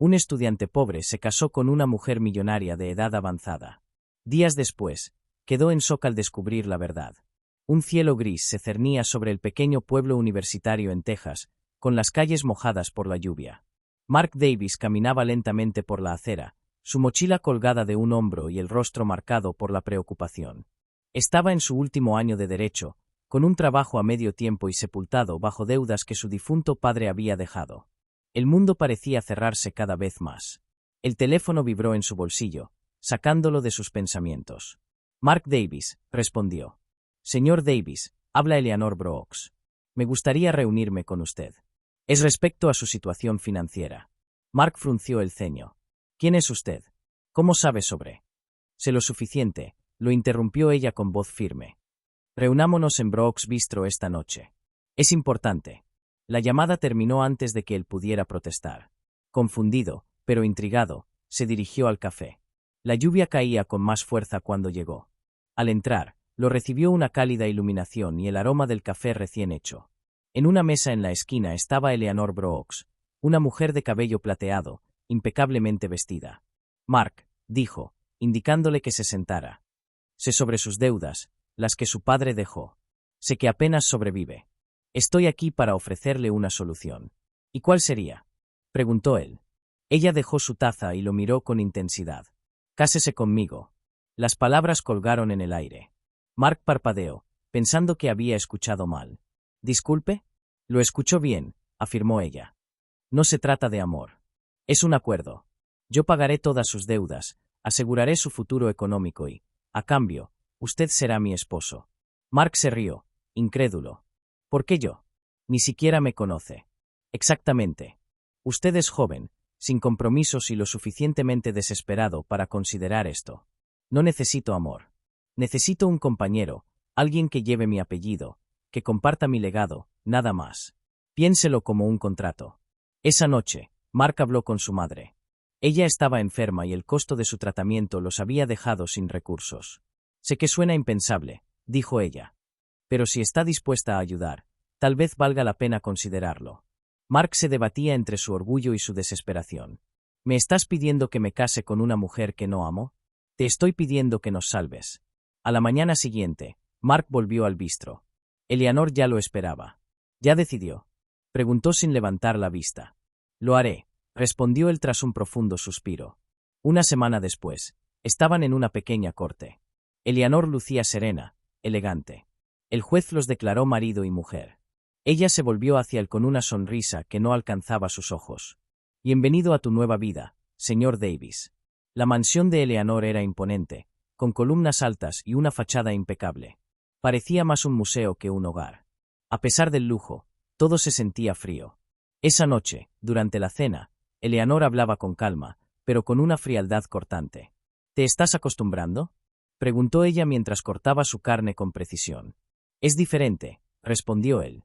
Un estudiante pobre se casó con una mujer millonaria de edad avanzada. Días después, quedó en shock al descubrir la verdad. Un cielo gris se cernía sobre el pequeño pueblo universitario en Texas, con las calles mojadas por la lluvia. Mark Davis caminaba lentamente por la acera, su mochila colgada de un hombro y el rostro marcado por la preocupación. Estaba en su último año de derecho, con un trabajo a medio tiempo y sepultado bajo deudas que su difunto padre había dejado. El mundo parecía cerrarse cada vez más. El teléfono vibró en su bolsillo, sacándolo de sus pensamientos. Mark Davis, respondió. Señor Davis, habla Eleanor Brooks. Me gustaría reunirme con usted. Es respecto a su situación financiera. Mark frunció el ceño. ¿Quién es usted? ¿Cómo sabe sobre? Sé lo suficiente, lo interrumpió ella con voz firme. Reunámonos en Brooks Bistro esta noche. Es importante. La llamada terminó antes de que él pudiera protestar. Confundido, pero intrigado, se dirigió al café. La lluvia caía con más fuerza cuando llegó. Al entrar, lo recibió una cálida iluminación y el aroma del café recién hecho. En una mesa en la esquina estaba Eleanor Brooks, una mujer de cabello plateado, impecablemente vestida. Mark, dijo, indicándole que se sentara. Sé sobre sus deudas, las que su padre dejó. Sé que apenas sobrevive. Estoy aquí para ofrecerle una solución. ¿Y cuál sería? Preguntó él. Ella dejó su taza y lo miró con intensidad. Cásese conmigo. Las palabras colgaron en el aire. Mark parpadeó, pensando que había escuchado mal. ¿Disculpe? Lo escuchó bien, afirmó ella. No se trata de amor. Es un acuerdo. Yo pagaré todas sus deudas, aseguraré su futuro económico y, a cambio, usted será mi esposo. Mark se rió, incrédulo. ¿Por qué yo? Ni siquiera me conoce. Exactamente. Usted es joven, sin compromisos y lo suficientemente desesperado para considerar esto. No necesito amor. Necesito un compañero, alguien que lleve mi apellido, que comparta mi legado, nada más. Piénselo como un contrato. Esa noche, Mark habló con su madre. Ella estaba enferma y el costo de su tratamiento los había dejado sin recursos. Sé que suena impensable, dijo ella. Pero si está dispuesta a ayudar, tal vez valga la pena considerarlo. Mark se debatía entre su orgullo y su desesperación. ¿Me estás pidiendo que me case con una mujer que no amo? Te estoy pidiendo que nos salves. A la mañana siguiente, Mark volvió al bistro. Eleanor ya lo esperaba. ¿Ya decidió? Preguntó sin levantar la vista. Lo haré, respondió él tras un profundo suspiro. Una semana después, estaban en una pequeña corte. Eleanor lucía serena, elegante. El juez los declaró marido y mujer. Ella se volvió hacia él con una sonrisa que no alcanzaba sus ojos. Bienvenido a tu nueva vida, señor Davis. La mansión de Eleanor era imponente, con columnas altas y una fachada impecable. Parecía más un museo que un hogar. A pesar del lujo, todo se sentía frío. Esa noche, durante la cena, Eleanor hablaba con calma, pero con una frialdad cortante. ¿Te estás acostumbrando? Preguntó ella mientras cortaba su carne con precisión. Es diferente, respondió él.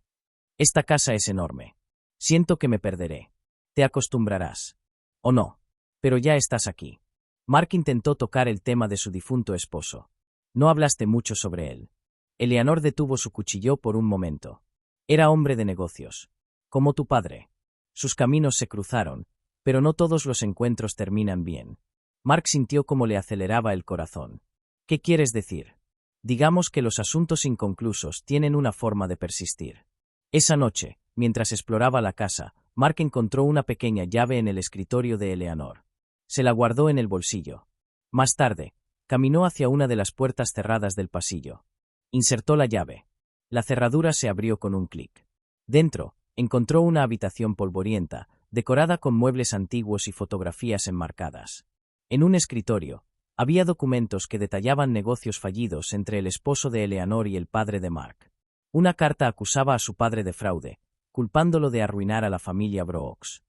Esta casa es enorme. Siento que me perderé. Te acostumbrarás. ¿O no? Pero ya estás aquí. Mark intentó tocar el tema de su difunto esposo. No hablaste mucho sobre él. Eleanor detuvo su cuchillo por un momento. Era hombre de negocios. Como tu padre. Sus caminos se cruzaron, pero no todos los encuentros terminan bien. Mark sintió cómo le aceleraba el corazón. ¿Qué quieres decir? Digamos que los asuntos inconclusos tienen una forma de persistir. Esa noche, mientras exploraba la casa, Mark encontró una pequeña llave en el escritorio de Eleanor. Se la guardó en el bolsillo. Más tarde, caminó hacia una de las puertas cerradas del pasillo. Insertó la llave. La cerradura se abrió con un clic. Dentro, encontró una habitación polvorienta, decorada con muebles antiguos y fotografías enmarcadas. En un escritorio, había documentos que detallaban negocios fallidos entre el esposo de Eleanor y el padre de Mark. Una carta acusaba a su padre de fraude, culpándolo de arruinar a la familia Brooks.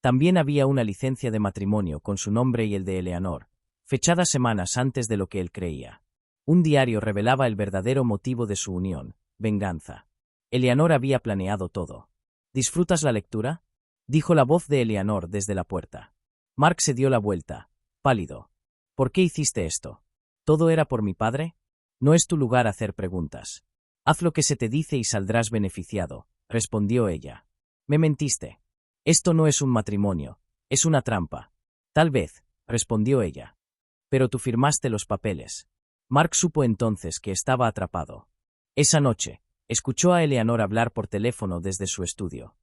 También había una licencia de matrimonio con su nombre y el de Eleanor, fechada semanas antes de lo que él creía. Un diario revelaba el verdadero motivo de su unión, venganza. Eleanor había planeado todo. ¿Disfrutas la lectura? Dijo la voz de Eleanor desde la puerta. Mark se dio la vuelta, pálido. ¿Por qué hiciste esto? ¿Todo era por mi padre? No es tu lugar hacer preguntas. Haz lo que se te dice y saldrás beneficiado, respondió ella. Me mentiste. Esto no es un matrimonio, Es una trampa. Tal vez, respondió ella. Pero tú firmaste los papeles. Mark supo entonces que estaba atrapado. Esa noche, escuchó a Eleanor hablar por teléfono desde su estudio.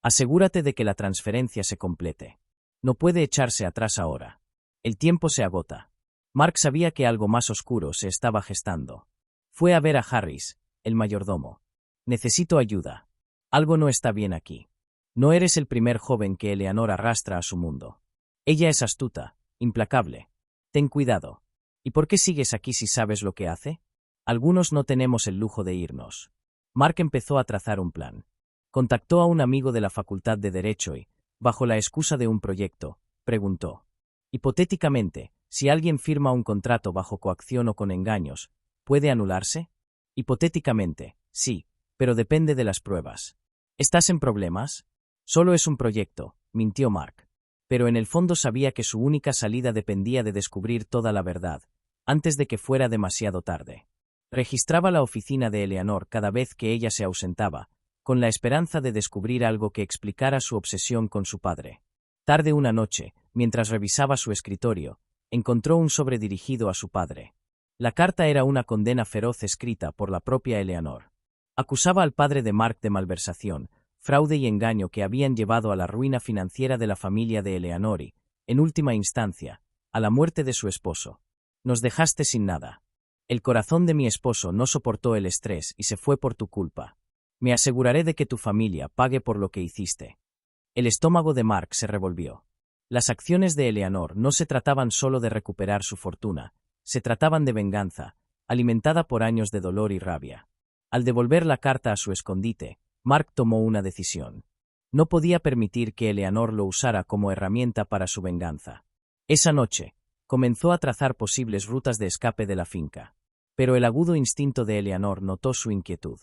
Asegúrate de que la transferencia se complete. No puede echarse atrás ahora. El tiempo se agota. Mark sabía que algo más oscuro se estaba gestando. Fue a ver a Harris, el mayordomo. Necesito ayuda. Algo no está bien aquí. No eres el primer joven que Eleanor arrastra a su mundo. Ella es astuta, implacable. Ten cuidado. ¿Y por qué sigues aquí si sabes lo que hace? Algunos no tenemos el lujo de irnos. Mark empezó a trazar un plan. Contactó a un amigo de la Facultad de Derecho y, bajo la excusa de un proyecto, preguntó. Hipotéticamente, si alguien firma un contrato bajo coacción o con engaños, ¿puede anularse? Hipotéticamente, sí, pero depende de las pruebas. ¿Estás en problemas? Solo es un proyecto, mintió Mark. Pero en el fondo sabía que su única salida dependía de descubrir toda la verdad, antes de que fuera demasiado tarde. Registraba la oficina de Eleanor cada vez que ella se ausentaba, con la esperanza de descubrir algo que explicara su obsesión con su padre. Tarde una noche, mientras revisaba su escritorio, encontró un sobre dirigido a su padre. La carta era una condena feroz escrita por la propia Eleanor. Acusaba al padre de Mark de malversación, fraude y engaño que habían llevado a la ruina financiera de la familia de Eleanor y, en última instancia, a la muerte de su esposo. Nos dejaste sin nada. El corazón de mi esposo no soportó el estrés y se fue por tu culpa. Me aseguraré de que tu familia pague por lo que hiciste. El estómago de Mark se revolvió. Las acciones de Eleanor no se trataban solo de recuperar su fortuna, se trataban de venganza, alimentada por años de dolor y rabia. Al devolver la carta a su escondite, Mark tomó una decisión. No podía permitir que Eleanor lo usara como herramienta para su venganza. Esa noche, comenzó a trazar posibles rutas de escape de la finca. Pero el agudo instinto de Eleanor notó su inquietud.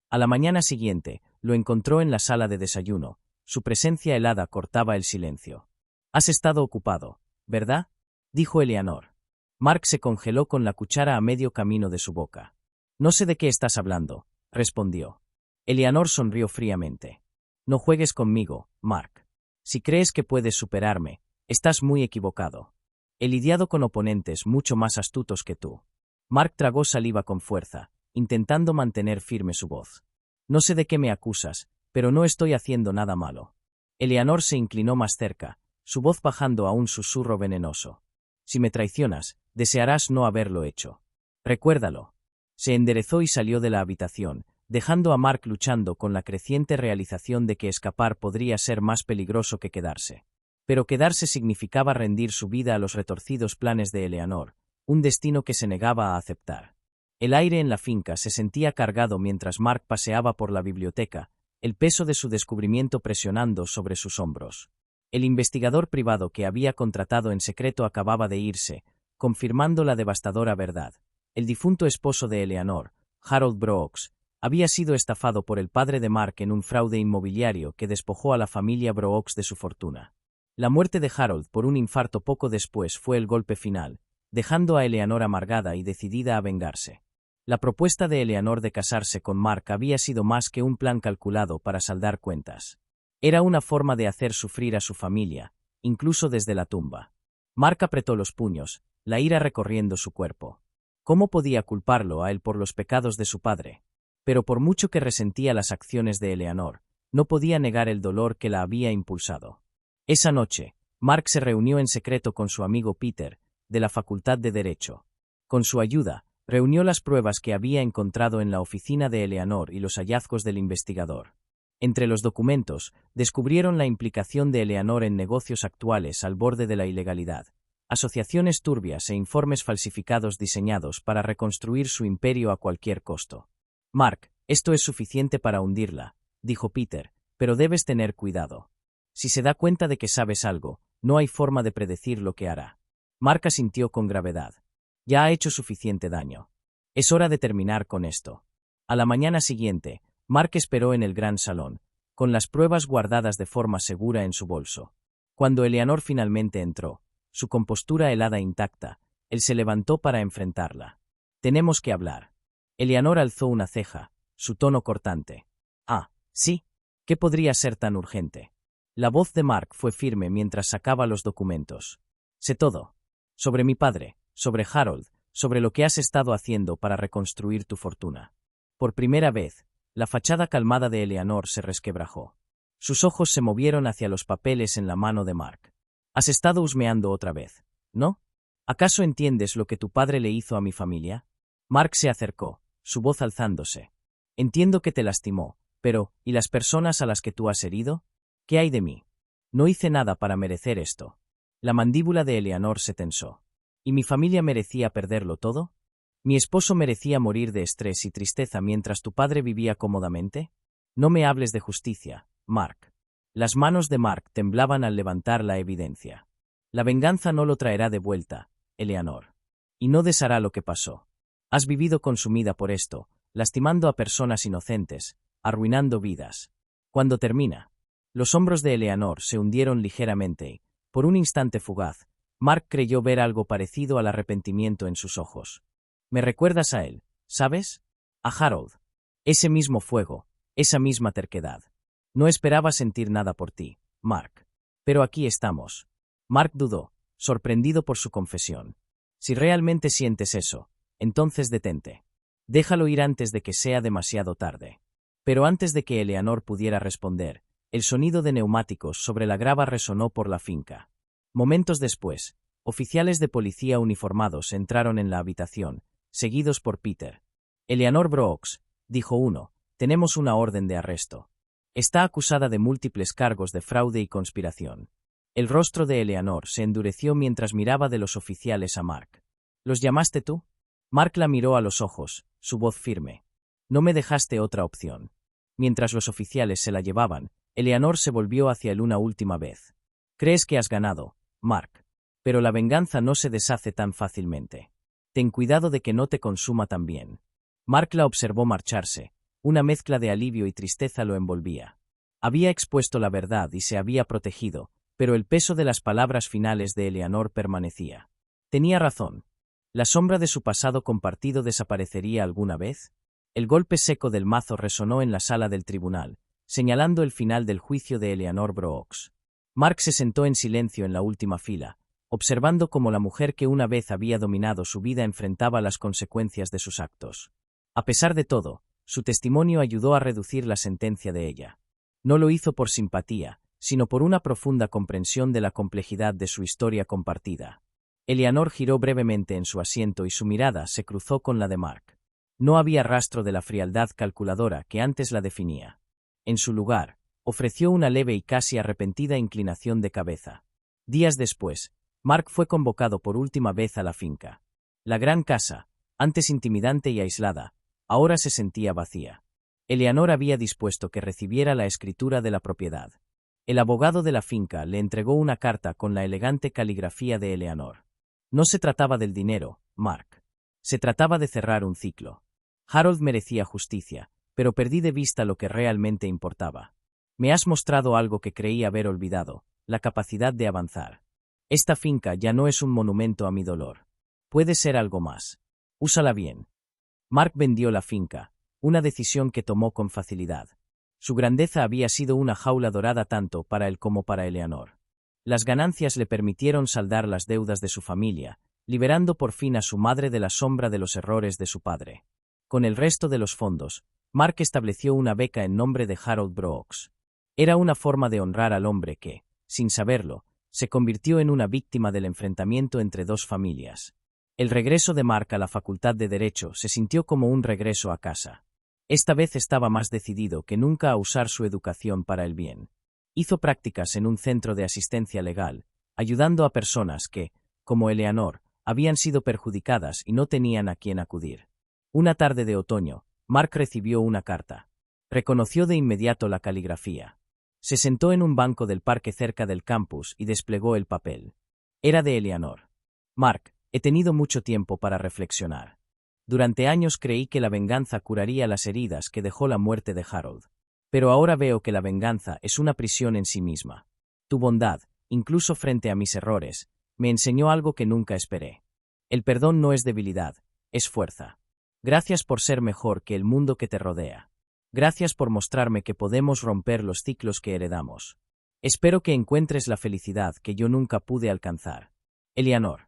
A la mañana siguiente, lo encontró en la sala de desayuno. Su presencia helada cortaba el silencio. «Has estado ocupado, ¿verdad?», dijo Eleanor. Mark se congeló con la cuchara a medio camino de su boca. «No sé de qué estás hablando», respondió. Eleanor sonrió fríamente. «No juegues conmigo, Mark. Si crees que puedes superarme, estás muy equivocado. He lidiado con oponentes mucho más astutos que tú». Mark tragó saliva con fuerza, intentando mantener firme su voz. «No sé de qué me acusas, pero no estoy haciendo nada malo». Eleanor se inclinó más cerca, su voz bajando a un susurro venenoso. «Si me traicionas, desearás no haberlo hecho. Recuérdalo». Se enderezó y salió de la habitación, dejando a Mark luchando con la creciente realización de que escapar podría ser más peligroso que quedarse. Pero quedarse significaba rendir su vida a los retorcidos planes de Eleanor, un destino que se negaba a aceptar. El aire en la finca se sentía cargado mientras Mark paseaba por la biblioteca, el peso de su descubrimiento presionando sobre sus hombros. El investigador privado que había contratado en secreto acababa de irse, confirmando la devastadora verdad. El difunto esposo de Eleanor, Harold Brooks, había sido estafado por el padre de Mark en un fraude inmobiliario que despojó a la familia Brooks de su fortuna. La muerte de Harold por un infarto poco después fue el golpe final, dejando a Eleanor amargada y decidida a vengarse. La propuesta de Eleanor de casarse con Mark había sido más que un plan calculado para saldar cuentas. Era una forma de hacer sufrir a su familia, incluso desde la tumba. Mark apretó los puños, la ira recorriendo su cuerpo. ¿Cómo podía culparlo a él por los pecados de su padre? Pero por mucho que resentía las acciones de Eleanor, no podía negar el dolor que la había impulsado. Esa noche, Mark se reunió en secreto con su amigo Peter, de la Facultad de Derecho. Con su ayuda, reunió las pruebas que había encontrado en la oficina de Eleanor y los hallazgos del investigador. Entre los documentos, descubrieron la implicación de Eleanor en negocios actuales al borde de la ilegalidad, asociaciones turbias e informes falsificados diseñados para reconstruir su imperio a cualquier costo. «Mark, esto es suficiente para hundirla», dijo Peter, «pero debes tener cuidado. Si se da cuenta de que sabes algo, no hay forma de predecir lo que hará». Mark asintió con gravedad. «Ya ha hecho suficiente daño. Es hora de terminar con esto». A la mañana siguiente, Mark esperó en el gran salón, con las pruebas guardadas de forma segura en su bolso. Cuando Eleanor finalmente entró, su compostura helada intacta, él se levantó para enfrentarla. «Tenemos que hablar». Eleanor alzó una ceja, su tono cortante. «Ah, sí. ¿Qué podría ser tan urgente?». La voz de Mark fue firme mientras sacaba los documentos. Sé todo. Sobre mi padre, sobre Harold, sobre lo que has estado haciendo para reconstruir tu fortuna. Por primera vez, la fachada calmada de Eleanor se resquebrajó. Sus ojos se movieron hacia los papeles en la mano de Mark. Has estado husmeando otra vez, ¿no? ¿Acaso entiendes lo que tu padre le hizo a mi familia? Mark se acercó, su voz alzándose. Entiendo que te lastimó, pero, ¿y las personas a las que tú has herido? ¿Qué hay de mí? No hice nada para merecer esto. La mandíbula de Eleanor se tensó. ¿Y mi familia merecía perderlo todo? ¿Mi esposo merecía morir de estrés y tristeza mientras tu padre vivía cómodamente? No me hables de justicia, Mark. Las manos de Mark temblaban al levantar la evidencia. La venganza no lo traerá de vuelta, Eleanor. Y no deshará lo que pasó. Has vivido consumida por esto, lastimando a personas inocentes, arruinando vidas. Cuando termina. Los hombros de Eleanor se hundieron ligeramente y, por un instante fugaz, Mark creyó ver algo parecido al arrepentimiento en sus ojos. Me recuerdas a él, ¿sabes? A Harold. Ese mismo fuego, esa misma terquedad. No esperaba sentir nada por ti, Mark. Pero aquí estamos. Mark dudó, sorprendido por su confesión. Si realmente sientes eso, entonces detente. Déjalo ir antes de que sea demasiado tarde. Pero antes de que Eleanor pudiera responder, el sonido de neumáticos sobre la grava resonó por la finca. Momentos después, oficiales de policía uniformados entraron en la habitación, seguidos por Peter. Eleanor Brooks, dijo uno, tenemos una orden de arresto. Está acusada de múltiples cargos de fraude y conspiración. El rostro de Eleanor se endureció mientras miraba de los oficiales a Mark. ¿Los llamaste tú? Mark la miró a los ojos, su voz firme. No me dejaste otra opción. Mientras los oficiales se la llevaban, Eleanor se volvió hacia él una última vez. Crees que has ganado, Mark. Pero la venganza no se deshace tan fácilmente. Ten cuidado de que no te consuma también. Mark la observó marcharse. Una mezcla de alivio y tristeza lo envolvía. Había expuesto la verdad y se había protegido, pero el peso de las palabras finales de Eleanor permanecía. Tenía razón. ¿La sombra de su pasado compartido desaparecería alguna vez? El golpe seco del mazo resonó en la sala del tribunal, señalando el final del juicio de Eleanor Brooks. Mark se sentó en silencio en la última fila, observando cómo la mujer que una vez había dominado su vida enfrentaba las consecuencias de sus actos. A pesar de todo, su testimonio ayudó a reducir la sentencia de ella. No lo hizo por simpatía, sino por una profunda comprensión de la complejidad de su historia compartida. Eleanor giró brevemente en su asiento y su mirada se cruzó con la de Mark. No había rastro de la frialdad calculadora que antes la definía. En su lugar, ofreció una leve y casi arrepentida inclinación de cabeza. Días después, Mark fue convocado por última vez a la finca. La gran casa, antes intimidante y aislada, ahora se sentía vacía. Eleanor había dispuesto que recibiera la escritura de la propiedad. El abogado de la finca le entregó una carta con la elegante caligrafía de Eleanor. No se trataba del dinero, Mark. Se trataba de cerrar un ciclo. Harold merecía justicia, pero perdí de vista lo que realmente importaba. Me has mostrado algo que creí haber olvidado, la capacidad de avanzar. Esta finca ya no es un monumento a mi dolor. Puede ser algo más. Úsala bien. Mark vendió la finca, una decisión que tomó con facilidad. Su grandeza había sido una jaula dorada tanto para él como para Eleanor. Las ganancias le permitieron saldar las deudas de su familia, liberando por fin a su madre de la sombra de los errores de su padre. Con el resto de los fondos, Mark estableció una beca en nombre de Harold Brooks. Era una forma de honrar al hombre que, sin saberlo, se convirtió en una víctima del enfrentamiento entre dos familias. El regreso de Mark a la Facultad de Derecho se sintió como un regreso a casa. Esta vez estaba más decidido que nunca a usar su educación para el bien. Hizo prácticas en un centro de asistencia legal, ayudando a personas que, como Eleanor, habían sido perjudicadas y no tenían a quién acudir. Una tarde de otoño, Mark recibió una carta. Reconoció de inmediato la caligrafía. Se sentó en un banco del parque cerca del campus y desplegó el papel. Era de Eleanor. Mark, he tenido mucho tiempo para reflexionar. Durante años creí que la venganza curaría las heridas que dejó la muerte de Harold. Pero ahora veo que la venganza es una prisión en sí misma. Tu bondad, incluso frente a mis errores, me enseñó algo que nunca esperé. El perdón no es debilidad, es fuerza. Gracias por ser mejor que el mundo que te rodea. Gracias por mostrarme que podemos romper los ciclos que heredamos. Espero que encuentres la felicidad que yo nunca pude alcanzar. Eleanor.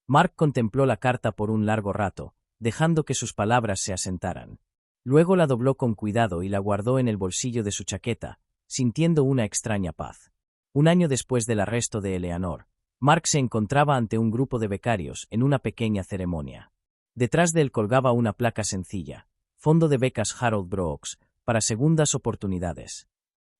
Mark contempló la carta por un largo rato, dejando que sus palabras se asentaran. Luego la dobló con cuidado y la guardó en el bolsillo de su chaqueta, sintiendo una extraña paz. Un año después del arresto de Eleanor, Mark se encontraba ante un grupo de becarios en una pequeña ceremonia. Detrás de él colgaba una placa sencilla: Fondo de becas Harold Brooks, para segundas oportunidades.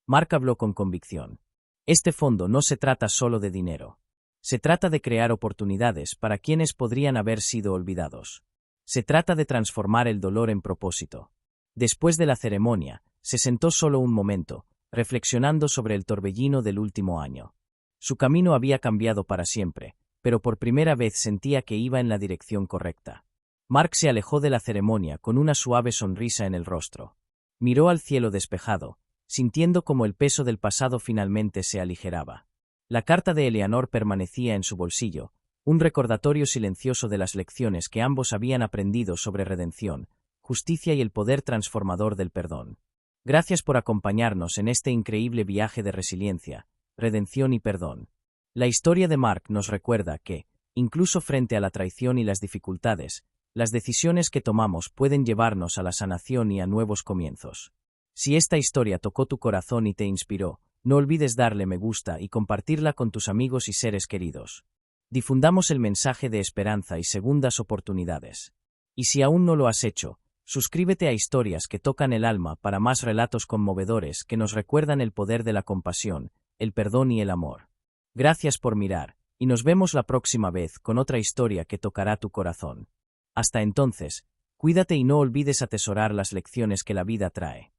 Mark habló con convicción. Este fondo no se trata solo de dinero. Se trata de crear oportunidades para quienes podrían haber sido olvidados. Se trata de transformar el dolor en propósito. Después de la ceremonia, se sentó solo un momento, reflexionando sobre el torbellino del último año. Su camino había cambiado para siempre, pero por primera vez sentía que iba en la dirección correcta. Mark se alejó de la ceremonia con una suave sonrisa en el rostro. Miró al cielo despejado, sintiendo como el peso del pasado finalmente se aligeraba. La carta de Eleanor permanecía en su bolsillo, un recordatorio silencioso de las lecciones que ambos habían aprendido sobre redención, justicia y el poder transformador del perdón. Gracias por acompañarnos en este increíble viaje de resiliencia, redención y perdón. La historia de Mark nos recuerda que, incluso frente a la traición y las dificultades, las decisiones que tomamos pueden llevarnos a la sanación y a nuevos comienzos. Si esta historia tocó tu corazón y te inspiró, no olvides darle me gusta y compartirla con tus amigos y seres queridos. Difundamos el mensaje de esperanza y segundas oportunidades. Y si aún no lo has hecho, suscríbete a Historias que tocan el alma para más relatos conmovedores que nos recuerdan el poder de la compasión, el perdón y el amor. Gracias por mirar, y nos vemos la próxima vez con otra historia que tocará tu corazón. Hasta entonces, cuídate y no olvides atesorar las lecciones que la vida trae.